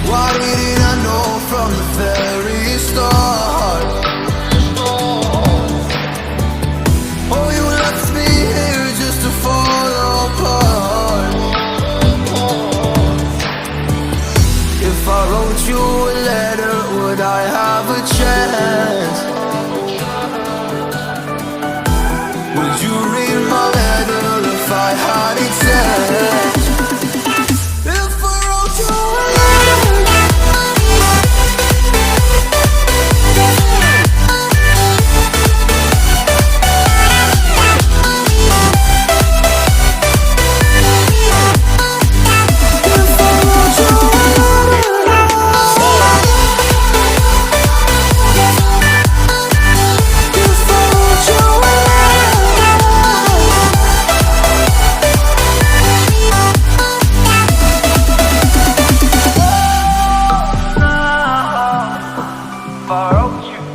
Why didn't I know from the very start? Oh, you left me here just to fall apart. If I wrote you a letter, would I have a chance? Would you read my letter if I had it sent? If I wrote you a If I wrote you